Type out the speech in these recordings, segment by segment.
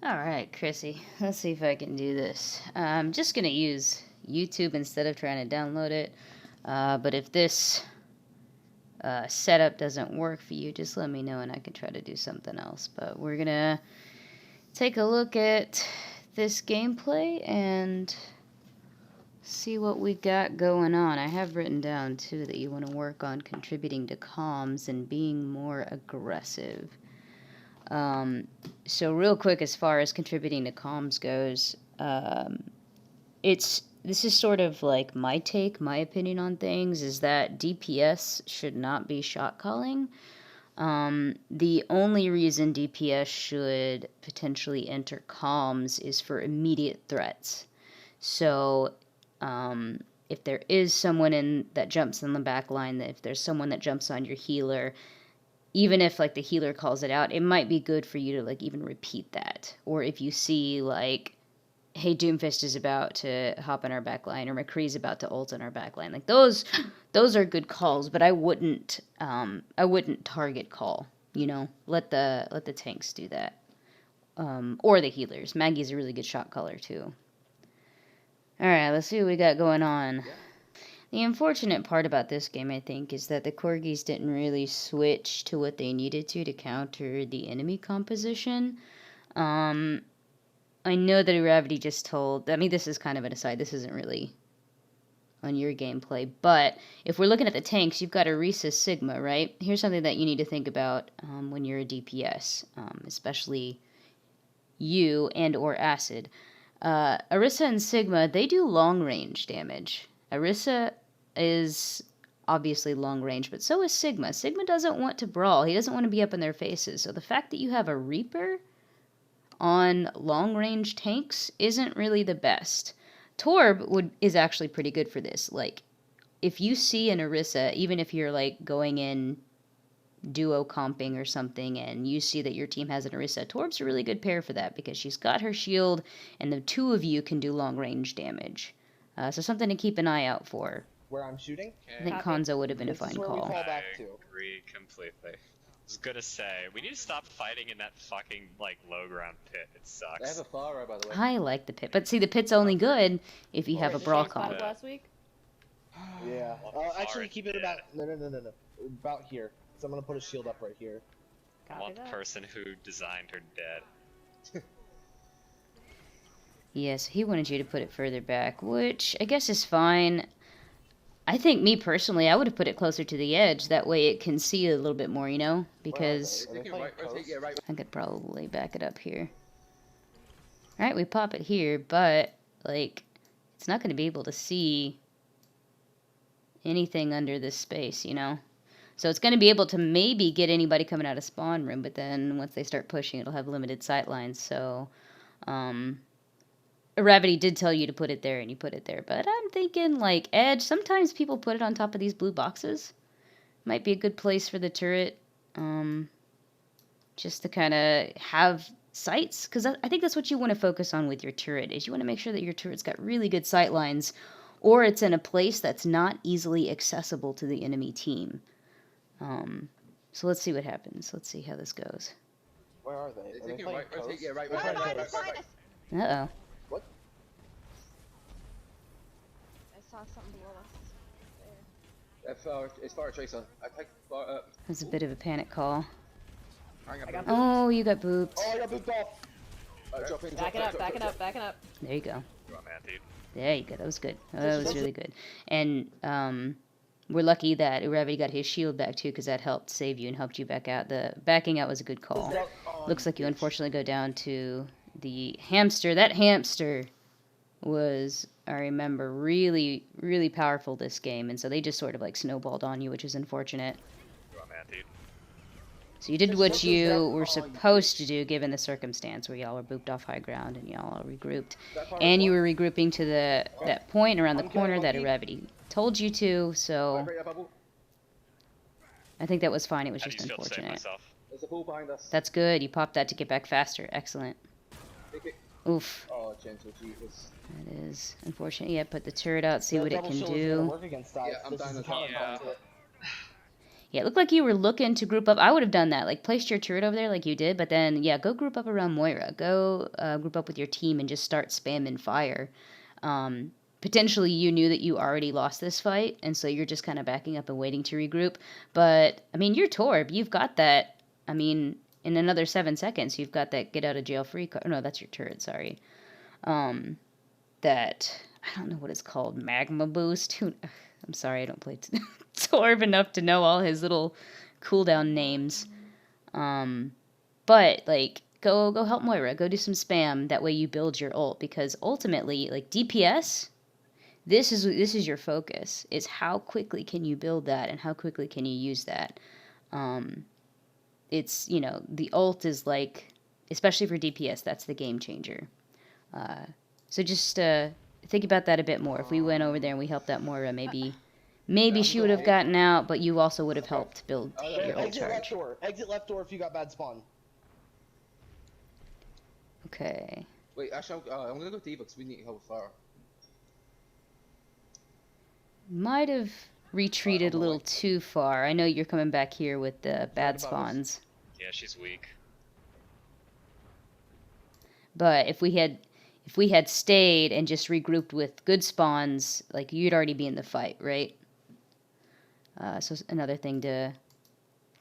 Alright, Chrissy, let's see if I can do this. I'm just going to use YouTube instead of trying to download it. But if this setup doesn't work for you, just let me know and I can try to do something else. But we're going to take a look at this gameplay and see what we got going on. I have written down, too, that you want to work on contributing to comms and being more aggressive. So real quick, as far as contributing to comms goes, this is sort of like my opinion on things, is that DPS should not be shot calling. The only reason DPS should potentially enter comms is for immediate threats. So, if there is someone that jumps in the back line, if there's someone that jumps on your healer, even if, like, the healer calls it out, it might be good for you to, like, even repeat that. Or if you see, like, hey, Doomfist is about to hop in our backline, or McCree's about to ult in our backline. Like, those are good calls, but I wouldn't target call, you know? Let the tanks do that. Or the healers. Maggie's a really good shot caller, too. Alright, let's see what we got going on. Yeah. The unfortunate part about this game, I think, is that the Corgis didn't really switch to what they needed to counter the enemy composition. I know that Gravity just told... I mean, this is kind of an aside. This isn't really on your gameplay. But if we're looking at the tanks, you've got Orisa Sigma, right? Here's something that you need to think about when you're a DPS, especially you and or Acid. Orisa and Sigma, they do long-range damage. Orisa is obviously long-range, but so is Sigma. Sigma doesn't want to brawl. He doesn't want to be up in their faces. So the fact that you have a Reaper on long-range tanks isn't really the best. Torb is actually pretty good for this. Like, if you see an Orisa, even if you're, like, going in duo comping or something, and you see that your team has an Orisa, Torb's a really good pair for that, because she's got her shield, and the two of you can do long-range damage. So something to keep an eye out for. Where I'm shooting? I think Konzo would have been a fine call. I agree completely. I was gonna say, we need to stop fighting in that fucking, like, low-ground pit. It sucks. I have a flower, by the way. I like the pit, but see, the pit's only good if you have a brawl comp. Last week? Yeah. Actually, keep it about... No. About here. So I'm gonna put a shield up right here. I want the person who designed her dead. Yes, he wanted you to put it further back, which I guess is fine. I think, me personally, I would have put it closer to the edge. That way it can see a little bit more, you know? Because I could probably back it up here. Alright, we pop it here, but, like, it's not going to be able to see anything under this space, you know? So it's going to be able to maybe get anybody coming out of spawn room, but then once they start pushing, it'll have limited sight lines. So, Gravity did tell you to put it there, and you put it there. But I'm thinking, like, edge. Sometimes people put it on top of these blue boxes. Might be a good place for the turret, just to kind of have sights. Because I think that's what you want to focus on with your turret, is you want to make sure that your turret's got really good sight lines, or it's in a place that's not easily accessible to the enemy team. So let's see what happens. Let's see how this goes. Where are they? Are they right. Uh-oh. What? I saw something below us. It's fire tracer. I take fire up. That was a bit of a panic call. I got Oh, you got booped. Oh, I got booped off! Backing up. There you go. Come on, man, dude. There you go. That was good. That was really good. And we're lucky that Gravity got his shield back too, because that helped save you and helped you back out. The backing out was a good call. Looks like you unfortunately go down to the hamster. That hamster was, I remember, really, really powerful this game, and so they just sort of like snowballed on you, which is unfortunate. Come on, man, dude. So you did what you were supposed to do given the circumstance, where y'all were booped off high ground and y'all all regrouped. And you were regrouping to that point around the corner that Gravity told you to, so I think that was fine. It was just unfortunate. There's a pool behind us. That's good. You popped that to get back faster. Excellent. Oof. Oh, gentle Jesus. That is unfortunate. Yeah, put the turret out, see what it can do. Yeah, I'm down. Yeah, it looked like you were looking to group up. I would have done that. Like, placed your turret over there like you did, but then, yeah, go group up around Moira. Go group up with your team and just start spamming fire. Potentially, you knew that you already lost this fight, and so you're just kind of backing up and waiting to regroup. But, I mean, you're Torb. You've got that. I mean, in another 7 seconds, you've got that get out of jail free card. No, that's your turret, sorry. That, I don't know what it's called, magma boost. I'm sorry, I don't play Torb enough to know all his little cooldown names. But, like, go help Moira. Go do some spam. That way you build your ult. Because ultimately, like, DPS, this is your focus. Is how quickly can you build that and how quickly can you use that. It's, you know, the ult is like, especially for DPS, that's the game changer. So just think about that a bit more. If we went over there and we helped out Moira, maybe she would have gotten out, but you also would have helped build your ult Exit charge. left door. Exit left door if you got bad spawn. Okay. Wait, actually, I'm gonna go D because we need help with fire. Might have retreated a little too far. I know you're coming back here with the bad about spawns. Yeah, she's weak. But if we had stayed and just regrouped with good spawns, like, you'd already be in the fight, right? So another thing to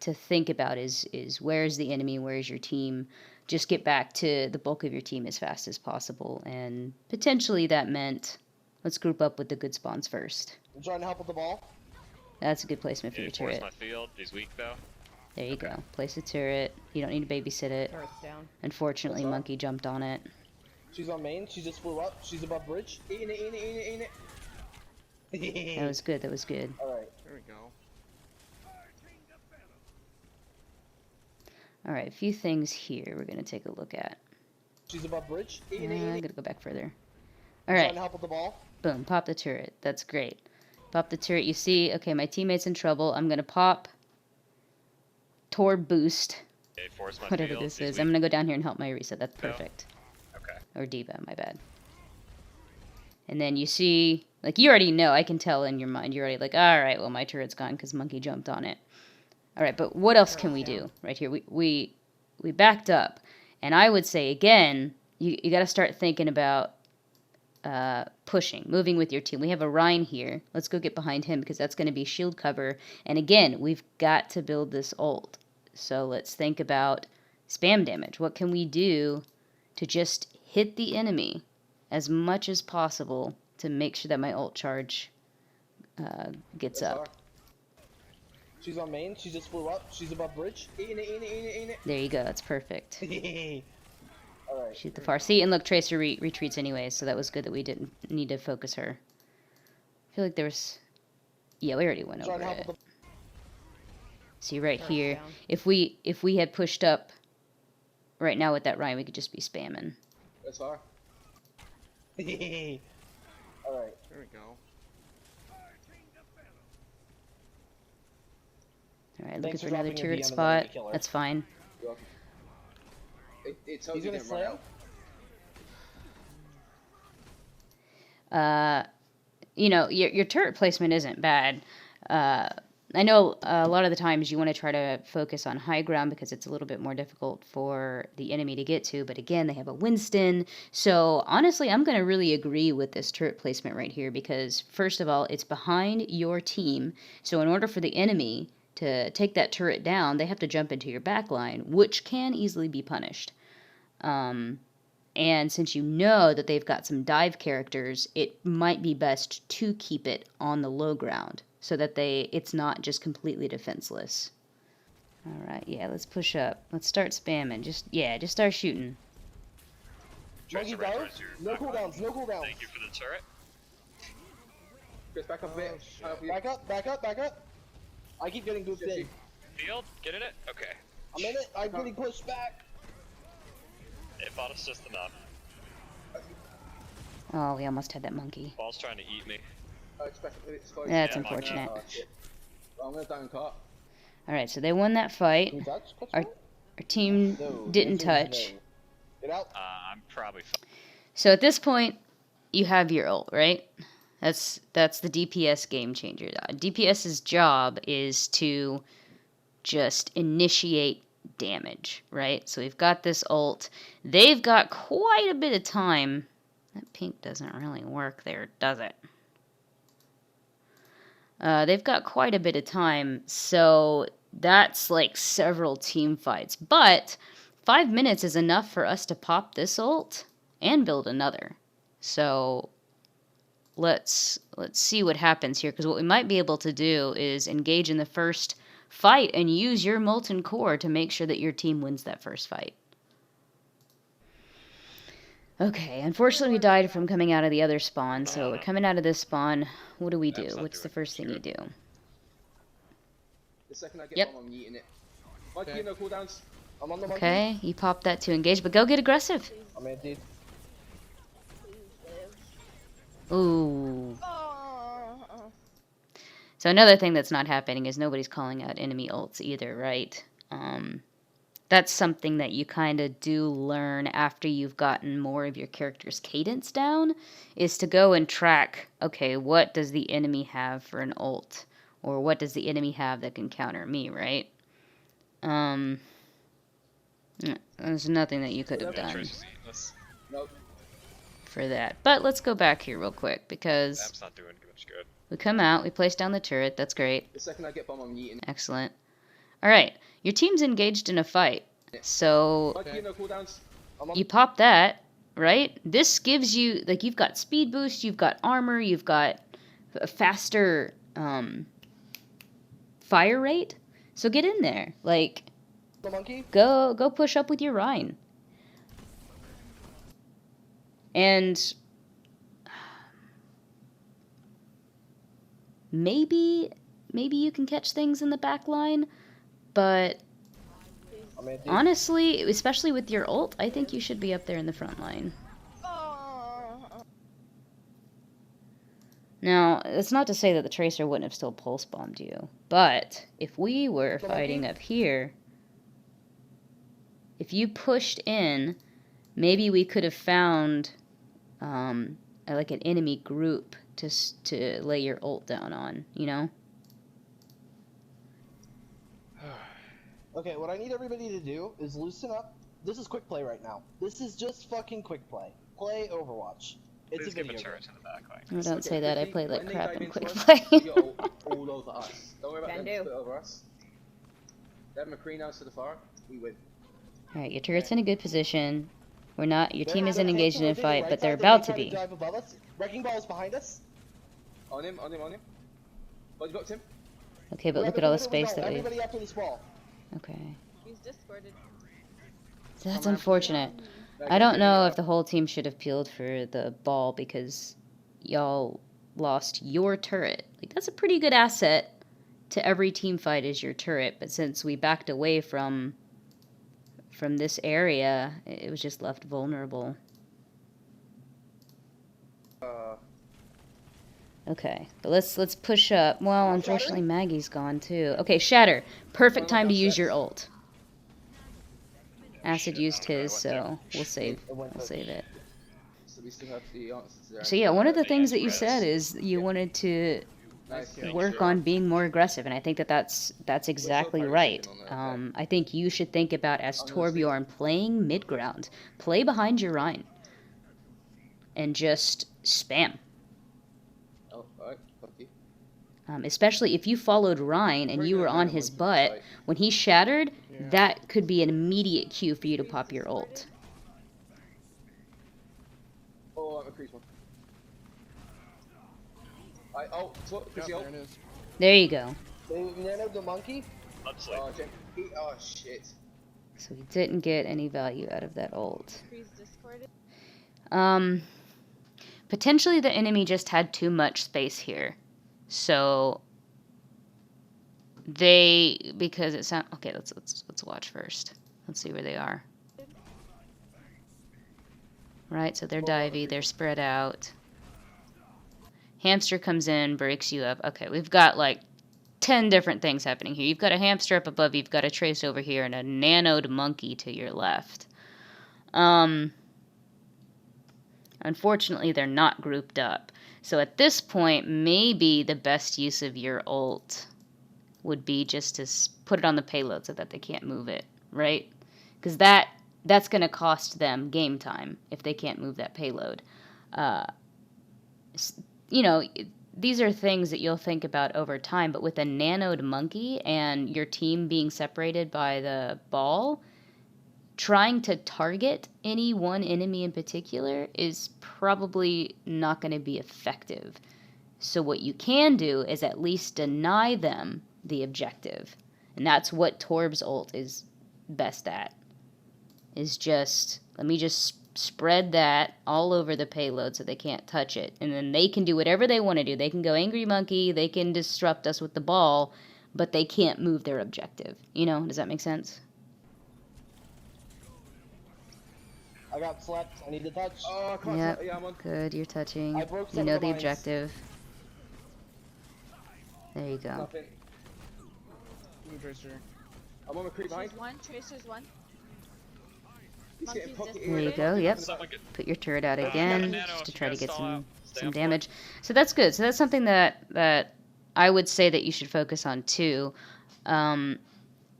think about is where's the enemy, where's your team? Just get back to the bulk of your team as fast as possible, and potentially that meant let's group up with the good spawns first. I'm trying to help with the ball. That's a good placement for Yeah, your force turret. my field. He's weak though. There you go. Place a turret. You don't need to babysit it. Turret's down. Unfortunately, That's all. Monkey jumped on it. She's on main. She just flew up. She's above bridge. Eating it. That was good. That was good. Alright. There we go. All right, a few things here we're going to take a look at. She's above bridge. I'm going to go back further. All Trying right, to help with the ball. boom, pop the turret. That's great. Pop the turret. You see, okay, my teammate's in trouble. I'm going to pop Torb boost, Okay, force my whatever field. this He's is. weak. I'm going to go down here and help my reset. That's No. perfect. Okay. Or Diva, my bad. And then you see, like, you already know, I can tell in your mind, you're already like, all right, well, my turret's gone because Monkey jumped on it. All right, but what else can we do right here? We backed up, and I would say, again, you got to start thinking about pushing, moving with your team. We have a Rhine here. Let's go get behind him because that's going to be shield cover. And again, we've got to build this ult. So let's think about spam damage. What can we do to just hit the enemy as much as possible to make sure that my ult charge gets up? She's on main. She just flew up. She's above bridge. Eating it. There you go. That's perfect. Alright. Shoot the far. See, and look, Tracer retreats anyways, so that was good that we didn't need to focus her. I feel like there was... Yeah, we already went Trying over to help it. with See, right Turret's here, down. if we had pushed up right now with that Ryan, we could just be spamming. That's fire. the... Alright. There we go. Alright, looking Thanks for for another dropping a turret D on the spot. enemy killer. That's fine. You're welcome. It tells He's you gonna didn't run slam. out. You know, your turret placement isn't bad. I know a lot of the times you want to try to focus on high ground because it's a little bit more difficult for the enemy to get to, but again, they have a Winston. So honestly, I'm going to really agree with this turret placement right here because first of all, it's behind your team. So in order for the enemy to take that turret down, they have to jump into your back line, which can easily be punished. And since you know that they've got some dive characters, it might be best to keep it on the low ground so that it's not just completely defenseless. All right, yeah, let's push up. Let's start spamming. Just start shooting. Monkey Tracer, dive. Tracer, No back up. cooldowns. No cooldowns. Thank you for the turret. Chris, back up a bit. Help you. Back up. Back up. Back up. I keep getting booped in. Field, get in it? Okay. I'm in it. I'm getting pushed back. It fought us just enough. Oh, we almost had that monkey. Ball's trying to eat me. It's close. That's Yeah, Monkey. unfortunate. Oh, shit. Well, I'm gonna down cart. All right, so they won that fight. Can we touch? Our team No, didn't the answer is touch. no. Get out. I'm probably fine. So at this point, you have your ult, right? That's the DPS game changer. DPS's job is to just initiate damage, right? So we've got this ult. They've got quite a bit of time. That pink doesn't really work there, does it? They've got quite a bit of time, so that's like several team fights. But 5 minutes is enough for us to pop this ult and build another. So let's see what happens here, because what we might be able to do is engage in the first fight and use your molten core to make sure that your team wins that first fight. Okay, unfortunately we died from coming out of the other spawn, so we're coming out of this spawn. What do we do? What's the first thing you do? The second I get Yep. bomb, I'm yeeting it. Monkey, no cooldowns. I'm on the monkey. Okay, you pop that to engage, but go get aggressive. I'm anti. Please live. Ooh. Oh. So another thing that's not happening is nobody's calling out enemy ults either, right? That's something that you kind of do learn after you've gotten more of your character's cadence down, is to go and track, okay, what does the enemy have for an ult? Or what does the enemy have that can counter me, right? There's nothing that you could have done Nope. for that. But let's go back here real quick, because That's not doing much good. we come out, we place down the turret, that's great. The second I get bomb, I'm yeeting it. Excellent. Alright, your team's engaged in a fight. So Monkey, no cooldowns. you pop that, right? This gives you, like, you've got speed boost, you've got armor, you've got a faster fire rate. So get in there. Like, The monkey. go push up with your Rhine. And maybe you can catch things in the back line, but I'm anti. honestly, especially with your ult, I think you should be up there in the front line. Oh. Now, it's not to say that the Tracer wouldn't have still pulse bombed you, but if we were fighting up here, if you pushed in, maybe we could have found like an enemy group to lay your ult down on, you know? Okay, what I need everybody to do is loosen up. This is quick play right now. This is just fucking quick play. Play Overwatch. It's Please a give video a turret game. to the back line. Oh, don't say that. I play like When they crap dive in into quick us, play. you're all over us. Don't worry about Can them do. split over us. They have McCree now to the far. We win. Alright, your turret's in a good position. We're not, your team They're isn't engaged in a taking fight, right but they're side, about to trying be. Drive above us. Wrecking ball is behind us. On him. Oh, you got him? Okay, but Where look the- at all where the do we space go? that we've... Everybody after this ball. Okay. He's discorded. So that's unfortunate. I don't know if the whole team should have peeled for the ball, because y'all lost your turret. Like, that's a pretty good asset to every team fight, is your turret, but since we backed away from this area, it was just left vulnerable. Okay, but let's push up. Well, unfortunately Maggie's gone too. Okay, Shatter. Perfect time to use your ult. Acid used his, so we'll save it. So we still have the answer to that. So yeah, one of the things that you said is you wanted to Nice. work on being more aggressive, and I think that's exactly right. I think you should think about, as Torbjorn, playing mid-ground. Play behind your Rhine. And just spam. Oh, alright, fuck you. Especially if you followed Rhine and you were on his butt, when he shattered, that could be an immediate cue for you to pop your ult. Oh, I'm a crease one. Chrissy, There it is. There you go. They nanoed the monkey. Let's like, Oh, shit. So we didn't get any value out of that ult. He's discorded. Potentially the enemy just had too much space here. So because it sound okay, let's watch first. Let's see where they are. Right, so they're divey, they're spread out. Hamster comes in, breaks you up. Okay, we've got like 10 different things happening here. You've got a hamster up above, you've got a trace over here, and a nanoed monkey to your left. Alright, Unfortunately, they're not grouped up. So at this point, maybe the best use of your ult would be just to put it on the payload so that they can't move it, right? Because that's going to cost them game time if they can't move that payload. You know, these are things that you'll think about over time, but with a nanoed monkey and your team being separated by the ball, trying to target any one enemy in particular is probably not going to be effective. So what you can do is at least deny them the objective. And that's what Torb's ult is best at. Is just, let me just spread that all over the payload so they can't touch it. And then they can do whatever they want to do. They can go Angry Monkey, they can disrupt us with the ball, but they can't move their objective. You know, does that make sense? I got slept. I need to touch. Oh, I can't Yep, tell- yeah, I'm on. good, you're touching. I broke You some know of the the mines. objective. There you go. Nothing. Tracer. I'm on the creep behind. Tracer's one. Tracer's one. He's getting Monkey's pocket There you here. go, yep. Someone get Put your turret out got a again, nano just if to you try to guys get stall out. Stay some on point. damage. So that's good. So that's something that I would say that you should focus on too.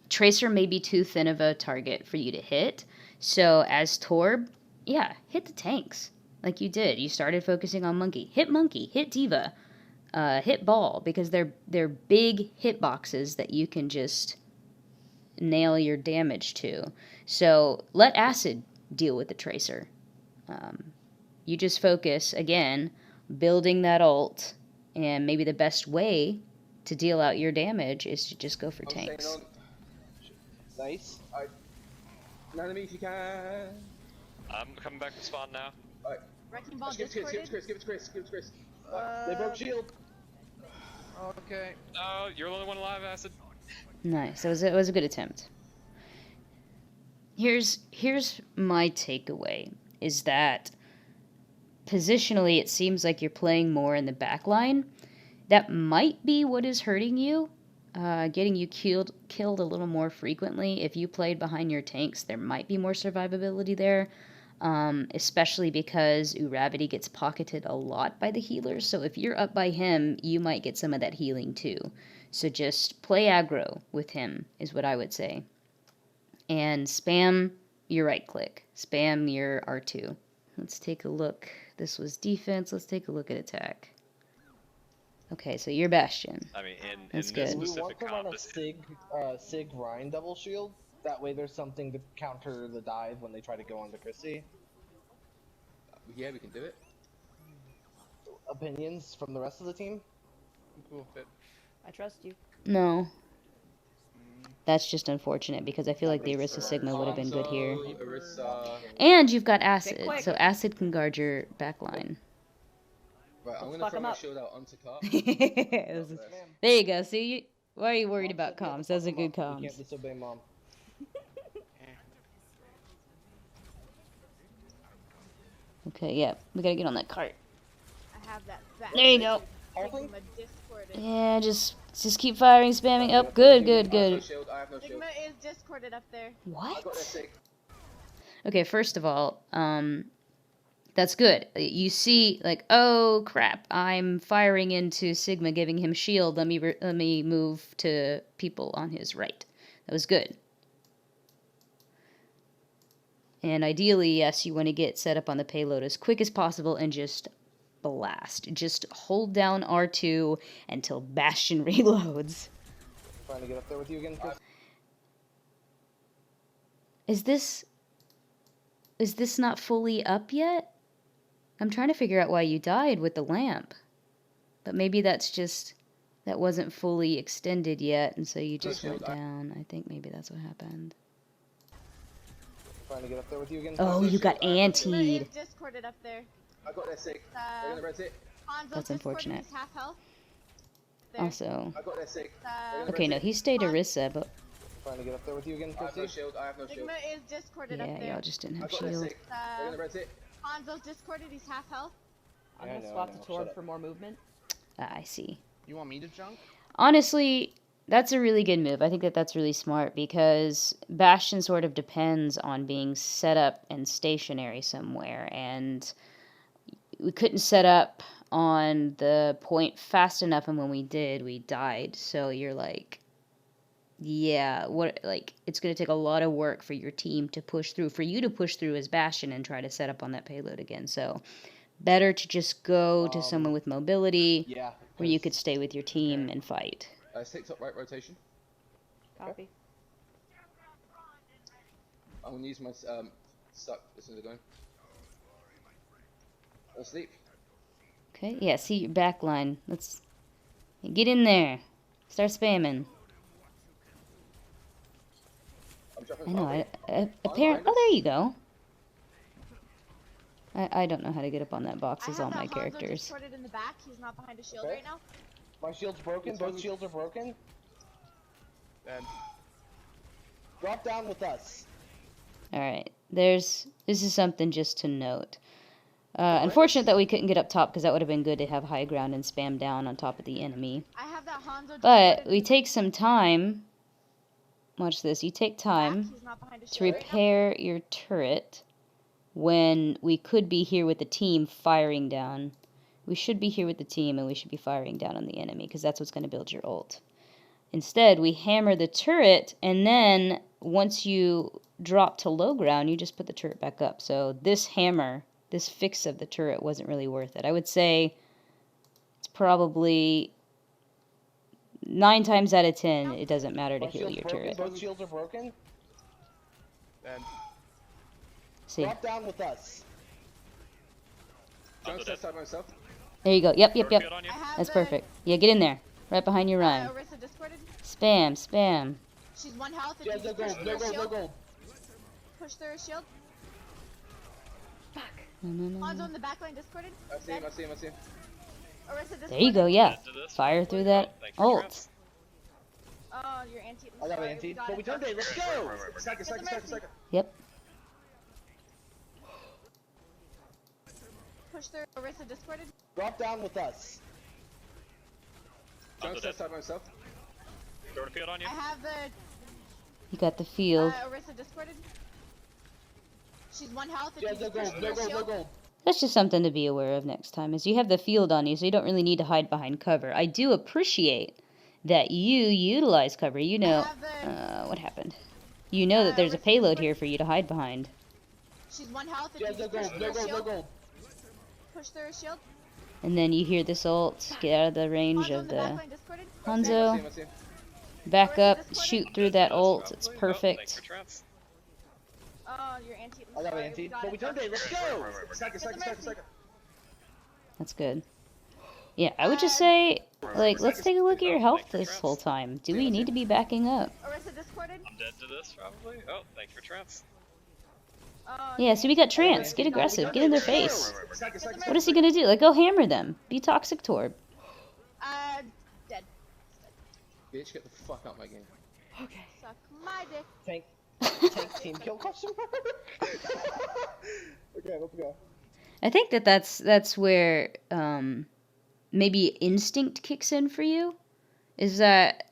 Tracer may be too thin of a target for you to hit. So as Torb, yeah, hit the tanks like you did. You started focusing on Monkey, hit Diva, hit Ball, because they're big hitboxes that you can just nail your damage to. So let Acid deal with the Tracer. You just focus, again, building that ult, and maybe the best way to deal out your damage is to just go for I'm staying tanks. on. Nice. None of me if you can. I'm coming back to spawn now. Wrecking ball Give it to Chris, give it to discorded. Chris, give it to Chris, give it to Chris. They broke shield. Okay. Oh, you're the only one alive, Acid. Nice. It was a good attempt. Here's my takeaway, is that positionally it seems like you're playing more in the back line. That might be what is hurting you, getting you killed a little more frequently. If you played behind your tanks, there might be more survivability there, especially because Uravity gets pocketed a lot by the healers. So if you're up by him, you might get some of that healing too. So just play aggro with him is what I would say. And spam your right click. Spam your R2. Let's take a look. This was defense. Let's take a look at attack. Okay, so you're Bastion. I mean, in That's this good. We specific want to run comp, a Sig Rhine double shield. That way there's something to counter the dive when they try to go onto Chrissy. Yeah, we can do it. Opinions from the rest of the team? Cool fit. I trust you. No. That's just unfortunate because I feel like the Orisa Sigma would have been good here. Orisa. And you've got Acid, quick. so Acid can guard your backline. Right, I'm Let's gonna fuck throw him my up. shield out onto car. There you go. See, why are you worried about comms? Those are good You comms. can't disobey mom. Okay, yeah, we gotta get on that cart. I have that back. There you go. Halting? Sigma discorded. Yeah, just keep firing, spamming. Oh, good, good, I have no good. shield, I have no shield. Sigma is discorded up there. I got that What? sick. Okay, first of all, that's good. You see, like, oh crap, I'm firing into Sigma, giving him shield. Let me move to people on his right. That was good. And ideally, yes, you want to get set up on the payload as quick as possible and just blast. Just hold down R2 until Bastion reloads. Trying to get up there with you again, Chris? Is this not fully up yet? I'm trying to figure out why you died with the lamp. But maybe that wasn't fully extended yet, and so you just went down. I think maybe that's what happened. Trying to get up there with you again, Oh, Chris? you got Sigma antied. is discorded up there. I got that sick. They're gonna res it. Hanzo's That's discorded, unfortunate. he's half health. There. Also, I got that sick. okay, no, he stayed Orisa, but Trying to get up there with you again, I have no Chrissy? shield, I have no shield. Sigma is discorded up yeah, there. y'all just didn't I have got that shield. sick. They're gonna res it. Hanzo's discorded, he's half health. I'm Yeah, I gonna know, swap I know. to Shut Torb up. for more movement. Ah, I see. You want me to jump? Honestly, that's a really good move. I think that's really smart because Bastion sort of depends on being set up and stationary somewhere. And we couldn't set up on the point fast enough, and when we did, we died. So you're like, yeah, it's going to take a lot of work for your team to push through, for you to push through as Bastion and try to set up on that payload again. So better to just go to someone with mobility, Yeah. where you could stay with your team and fight. Stick top right rotation. Copy. I'm gonna use my suck as soon as I go in. All sleep. Okay, yeah, see your back line. Let's get in there. Start spamming. I'm dropping. I know, Okay. apparently... behind Oh, us. there you go. I don't know how to get up on that box I as have all that my Hanzo characters. discorded in the back. He's not behind a shield Okay. right now. My shield's broken. Which Both one? shields are broken. Dead. Drop down with us. Alright, this is something just to note. Unfortunate that we couldn't get up top, because that would have been good to have high ground and spam down on top of the enemy. I have that Hanzo But discorded we in take some time. Watch this. You take the back. time He's not behind a to shield right now. repair your turret when we could be here with the team firing down. We should be here with the team, and we should be firing down on the enemy, because that's what's going to build your ult. Instead, we hammer the turret, and then once you drop to low ground, you just put the turret back up. So this hammer, this fix of the turret wasn't really worth it. I would say it's probably 9 times out of 10, it doesn't matter to My heal shield's your broken. turret. Both shields are broken. Dead. See, Drop down with us. Don't Under step dead. side myself. there you go. Yep. Field on you. I have That's the, perfect. Yeah, get in there. Right behind your Ryan. Orisa discorded. Spam. She's 1 health. If Yeah, you no just push gold. through No a gold. No shield, gold. push through a shield. No. Hanzo in the back line discorded. I see him. I see him. I see him. Orisa discorded. There you go, yeah. Dead to this. Fire through that Thanks for ult. trans. Oh, your anti. I got an sorry, anti. we got But it. we turned it. Let's go. Second. Get the mercy. Yep. Push through. Orisa discorded. Drop down with us. Don't Under step dead. side myself. Throw the field on you. I have the You got the field. Orisa discorded. She's 1 health. If Yeah, you no just push gold. through No a gold. No shield. gold. That's just something to be aware of next time, is you have the field on you, so you don't really need to hide behind cover. I do appreciate that you utilize cover. You know, have the what happened? You know that there's a payload here for you to hide behind. She's 1 health. If Yeah, you no just push gold. through No a gold. No shield. gold. Push through a shield. And then you hear this ult, get out of the range Hanzo of in the back the line discorded. I see Hanzo, him. I see him. back up, shoot through that ult, it's Probably. Oh, thanks perfect. for trans. Oh, your anti. I got an sorry, anti. got But it. we turned it. Let's go. Second. That's good. Yeah, I would just say, like, let's take a look at your health this whole time. Do we need to be backing up? Orisa discorded. I'm dead to this, probably. Oh, thanks for trans. Oh, Yeah, see, we got trance. Get aggressive. Get in their face. What is he gonna do? Like, go hammer them. Be toxic torb. Dead. Bitch, get the fuck out of my game. Suck my dick. Tank team kill question mark. Okay, let's go. I think that's where maybe instinct kicks in for you. Is that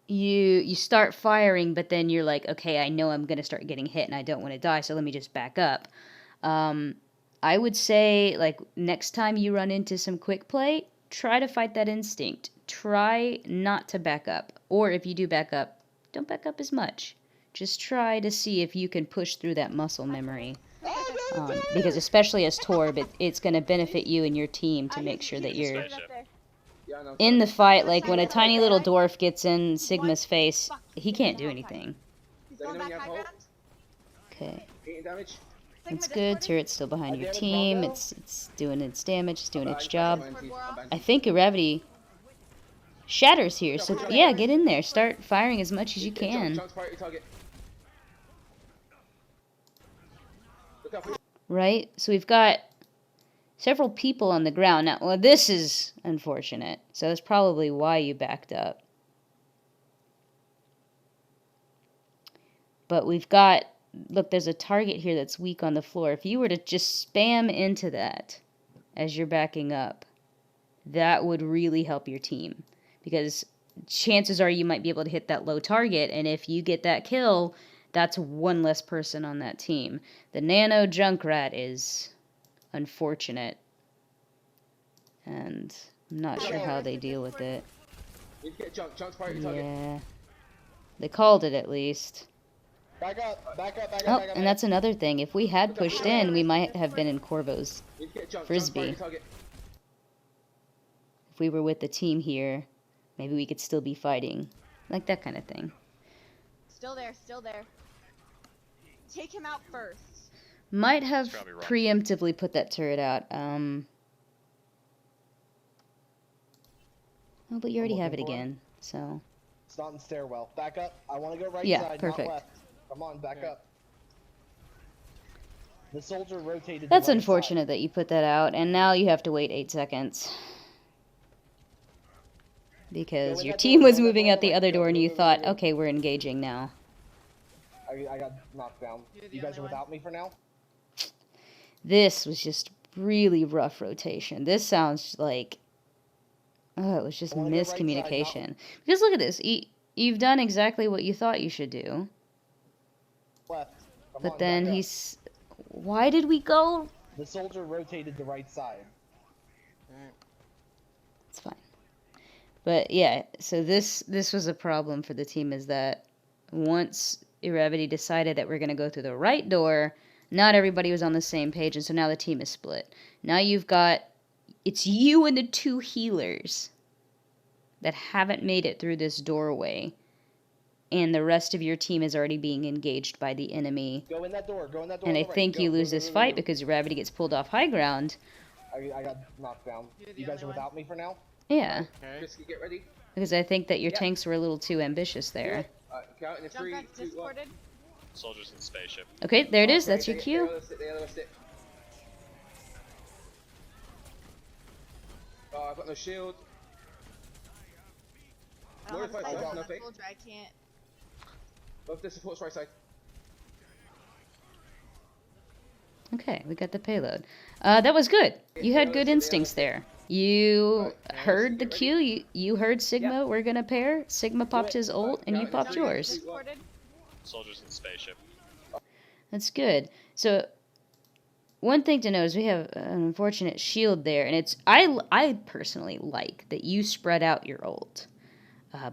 you start firing, but then you're like, okay, I know I'm gonna start getting hit, and I don't want to die, so let me just back up. I would say, like, next time you run into some quick play, try to fight that instinct. Try not to back up, or if you do back up, don't back up as much. Just try to see if you can push through that muscle memory. Because especially as Torb, it's going to benefit you and your team to make sure that you're Yeah, I know. in the fight. Like, when a tiny little dwarf gets in Sigma's face, he can't do anything. He's going back high ground. Okay, 18 damage. that's good. Turret's still behind your team. It's doing its damage. It's doing its job. I think gravity shatters here, so yeah, get in there. Start firing as much as you can. Junk's priority target. Look out for Right? So we've got several people on the ground. Now, well, this is unfortunate. So that's probably why you backed up. But we've got, look, there's a target here that's weak on the floor. If you were to just spam into that as you're backing up, that would really help your team. Because chances are you might be able to hit that low target, and if you get that kill, that's one less person on that team. The Nano Junkrat is unfortunate. And I'm not sure how they deal with it. You need to get junk. Junk's priority target. Yeah. They called it at least. Back up, back up, back up, Oh, back up. and that's another thing. If we had pushed in, we might have been in Corvo's You need to get junk. Junk's Frisbee. priority target. If we were with the team here, maybe we could still be fighting. Like that kind of thing. Still there, still there. Take him out first. Might have It's probably wrong. preemptively put that turret out. Oh, but you already have it looking for him. again, so. It's not in stairwell. Back up. I want to go right Yeah, side, perfect. not left. Come on, back Yeah. up. The soldier rotated. That's to right unfortunate that you put that out, and now you have to wait 8 seconds. Because Go in your that team door, was go in that moving door, out the right, other go, door and go, you go, go, thought, go. okay, we're engaging now. Side. I got knocked down. You're the You guys only are one. without me for now? This was just really rough rotation. This sounds like, oh, it was just I wanna go right side, not- miscommunication. Because look at this. You've done exactly what you thought you should do. Left. Come But on, then back up. he's... Why did we go? The soldier rotated to right side. Alright. It's fine. But yeah, so this was a problem for the team, is that once Irrevity decided that we're going to go through the right door, not everybody was on the same page, and so now the team is split. Now you've got, it's you and the 2 healers that haven't made it through this doorway, and the rest of your team is already being engaged by the enemy. Go in that door. Go in that door. And on I the right. think Go, you go, lose go, this go, go, fight go. because Irrevity gets pulled off high ground. I got knocked down. You're the You guys are only one. without me for now? Yeah, Okay. Chrissy, get ready. because I think that your Yeah. tanks were a little too ambitious there. Count in a 3, Junkrat's 2, 1. discorded. Soldiers in spaceship. Okay, there it is. Okay, That's your they cue. lost it, they lost it. Oh, I've got no shield. I don't have Glorified sight soldier, on that okay. soldier, I can't. Both the supports right side. Okay, we got the payload. That was good. You had good instincts there. You Right, heard the get cue. You heard Sigma. We're gonna pair. Sigma popped his ult, and you Count it. popped Junkrat's yours. Discorded. Soldiers in spaceship. That's good. So, one thing to know is we have an unfortunate shield there, and it's I personally like that you spread out your ult.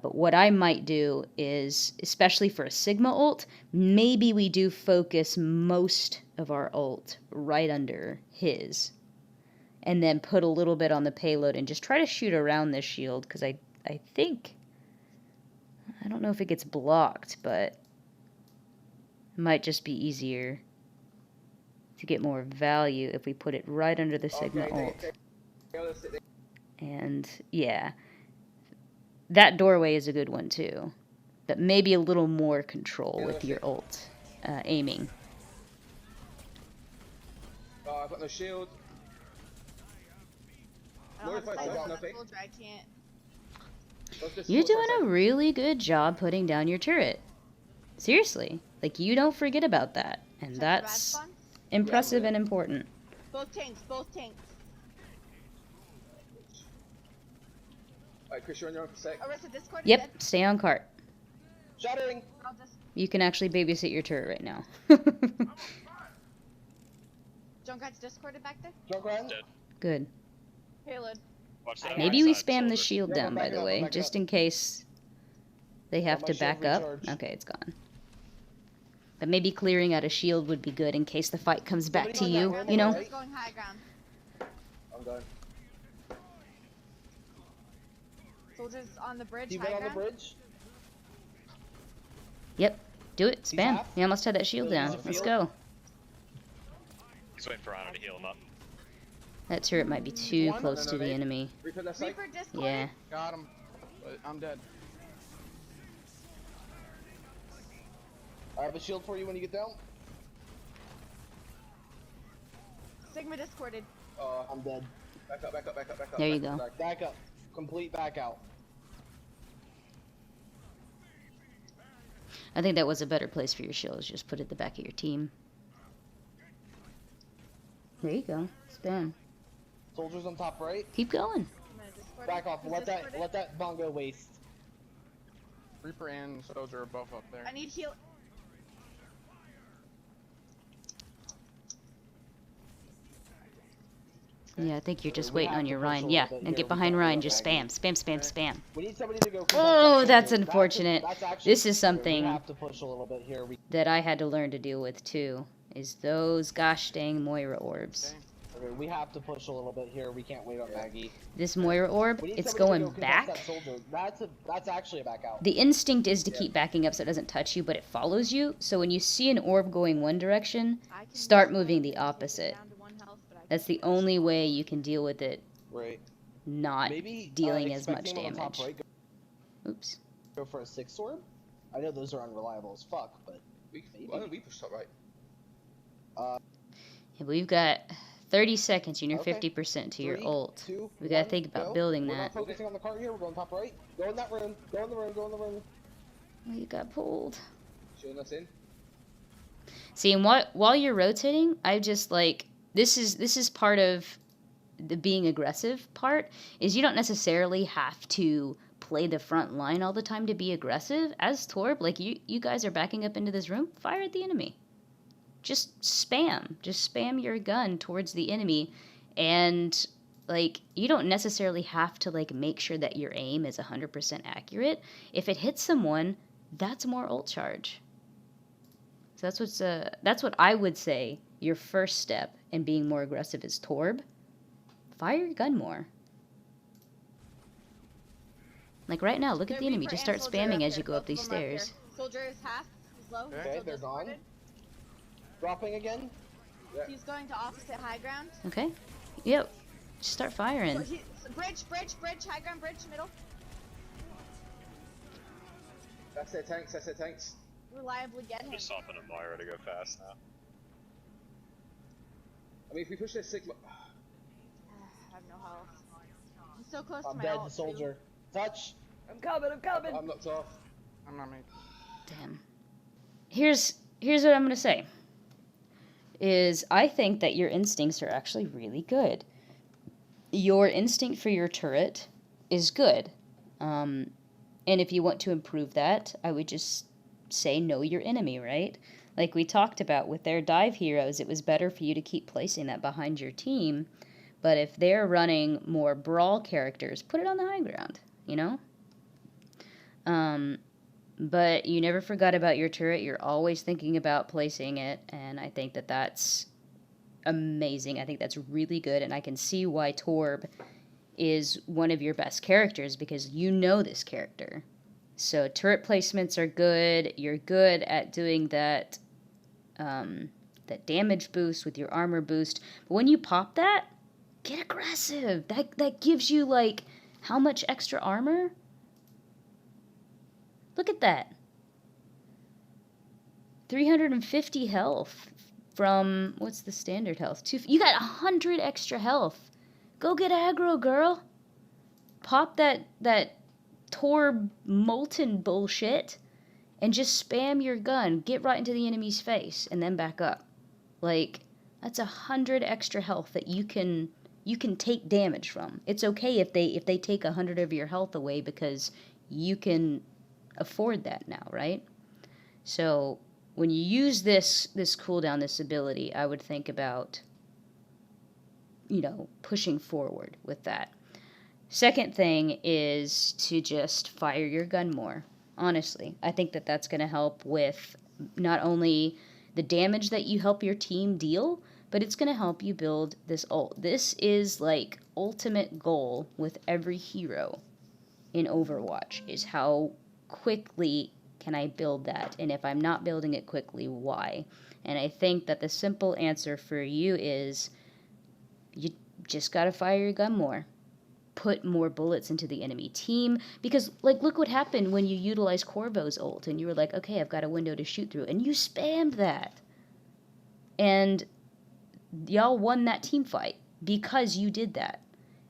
But what I might do is, especially for a Sigma ult, maybe we do focus most of our ult right under his. And then put a little bit on the payload and just try to shoot around this shield, because I think... I don't know if it gets blocked, but... It might just be easier to get more value if we put it right under the Sigma ult. They lost it, And, yeah. That doorway is a good one, too. But maybe a little more control with your ult aiming. Oh, I've got no shield. I don't have Glorified sight soldier, on that nothing. soldier, I can't. Both the You're supports doing right a side. really good job putting down your turret. Seriously. Like, you don't forget about that. And Check the that's rad spawn. impressive and important. Both tanks, both tanks. Alright, Chris, you're on your own for a sec. Arista discorded. Yep, dead. stay on cart. Shattering! I'll just... You can actually babysit your turret right now. Junkrat's discorded back there. Junkrat? Dead. Good. Payload. Watch that Maybe we right side, spam the soldier. shield Yeah, down, back by it the up, way, back it just up. in case they have my to shield back up. recharged. Okay, it's gone. But maybe clearing out a shield would be good in case the fight comes back to Somebody you, on that you know? right? Soldier's going high ground. I'm going. Soldier's on the bridge, Team high on the ground. bridge? Yep, do it, He's spam. half? We almost had that shield Really, down. he's a Let's field? go. He's waiting for Rhino to heal him up. That turret might be too One? close to the Ready? enemy. Reaper left side. Reaper discorded. Yeah. Got him. But I'm dead. I have a shield for you when you get down. Sigma discorded. I'm dead. Back up, back up, back up, back up. There you back up, go. back up. Back up. Complete back out. I think that was a better place for your shields. Just put it at the back of your team. There you go. Spam. Soldiers on top right. Keep going. I'm gonna discord Back him. off. He's Let discorded. that bongo waste. Reaper and Soldier are both up there. I need heal. Yeah, I think you're just We waiting have on to your push a Ryan. little Yeah, bit now here. get We behind can't Ryan. wait Just on spam, Maggie. spam, spam, spam. We need somebody to go. Oh, that's unfortunate. That's actually, This is something we have to push a little bit here. that I had to learn to deal with too, is those gosh dang Moira orbs. Okay, we have to push a little bit here. We can't wait on Maggie. This Moira orb, We need it's somebody going to go contest back. that soldier. That's actually a back out. The instinct is to keep backing up so it doesn't touch you, but it follows you. So when you see an orb going one direction, I can start just moving go the and take it opposite. down to 1 health, but I That's can the only way you can deal with it Right. not Maybe dealing as much expecting him on the top damage. right, Oops. go for a 6 orb. I know those are unreliable as fuck, but Why don't we push top right? Yeah, we've got 30 seconds and you're Okay. 50% to your 3, ult. 2, We gotta 1, think about go. building We're that. not focusing on the cart here. We're going top right. Go in that room. Go in the room. Go in the room. Oh, you got pulled. Showing us in. See, and while you're rotating, I just like this is part of the being aggressive part is you don't necessarily have to play the front line all the time to be aggressive. As Torb, like you guys are backing up into this room, fire at the enemy. Just spam your gun towards the enemy, and like you don't necessarily have to like make sure that your aim is 100% accurate. If it hits someone, that's more ult charge. So that's what I would say your first step in being more aggressive is Torb. Fire your gun more. Like right now, look at the enemy. Just start spamming as you go up these stairs. Soldier is half. He's low. Okay, Still they're gone. discorded. Dropping again. He's going to opposite high ground. Okay. Yep. Just start firing. Bridge, high ground, bridge, middle. That's their tanks. That's their tanks. Reliably get him. Just swapping a Moira to go fast now. I mean, if we push their Sigma. I have no health. I'm so close I'm to my dead. ult, The soldier. Touch. I'm coming. I'm knocked off. I'm not made. Damn. Here's what I'm gonna say. Is I think that your instincts are actually really good. Your instinct for your turret is good. And if you want to improve that, I would just say know your enemy, right? Like we talked about with their dive heroes, it was better for you to keep placing that behind your team. But if they're running more brawl characters, put it on the high ground, you know? But you never forgot about your turret. You're always thinking about placing it, and I think that that's amazing. I think that's really good, and I can see why Torb is one of your best characters because you know this character. So turret placements are good. You're good at doing that that damage boost with your armor boost. But when you pop that, get aggressive. That gives you like how much extra armor? Look at that. 350 health from, what's the standard health? You got 100 extra health. Go get aggro, girl. Pop that Torb molten bullshit and just spam your gun. Get right into the enemy's face and then back up. Like, that's 100 extra health that you can take damage from. It's okay if they take 100 of your health away because you can afford that now, right? So when you use this cooldown, this ability, I would think about, pushing forward with that. Second thing is to just fire your gun more. Honestly, I think that that's going to help with not only the damage that you help your team deal, but it's going to help you build this ult. This is like ultimate goal with every hero in Overwatch is how quickly can I build that? And if I'm not building it quickly, why? And I think that the simple answer for you is you just got to fire your gun more. Put more bullets into the enemy team. Because, like, look what happened when you utilized Corvo's ult and you were like, okay, I've got a window to shoot through. And you spammed that. And y'all won that team fight because you did that.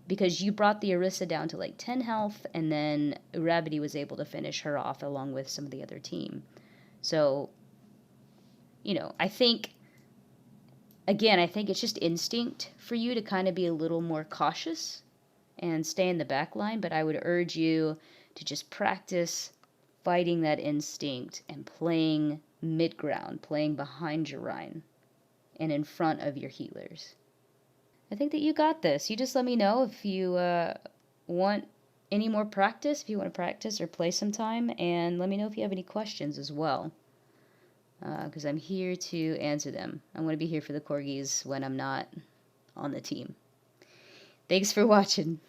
Because you brought the Orisa down to like 10 health, and then Rabity was able to finish her off along with some of the other team. So, I think it's just instinct for you to kind of be a little more cautious and stay in the back line, but I would urge you to just practice fighting that instinct and playing mid-ground, playing behind your Rhine and in front of your healers. I think that you got this. You just let me know if you want any more practice, if you want to practice or play sometime, and let me know if you have any questions as well. Because I'm here to answer them. I'm going to be here for the corgis when I'm not on the team. Thanks for watching.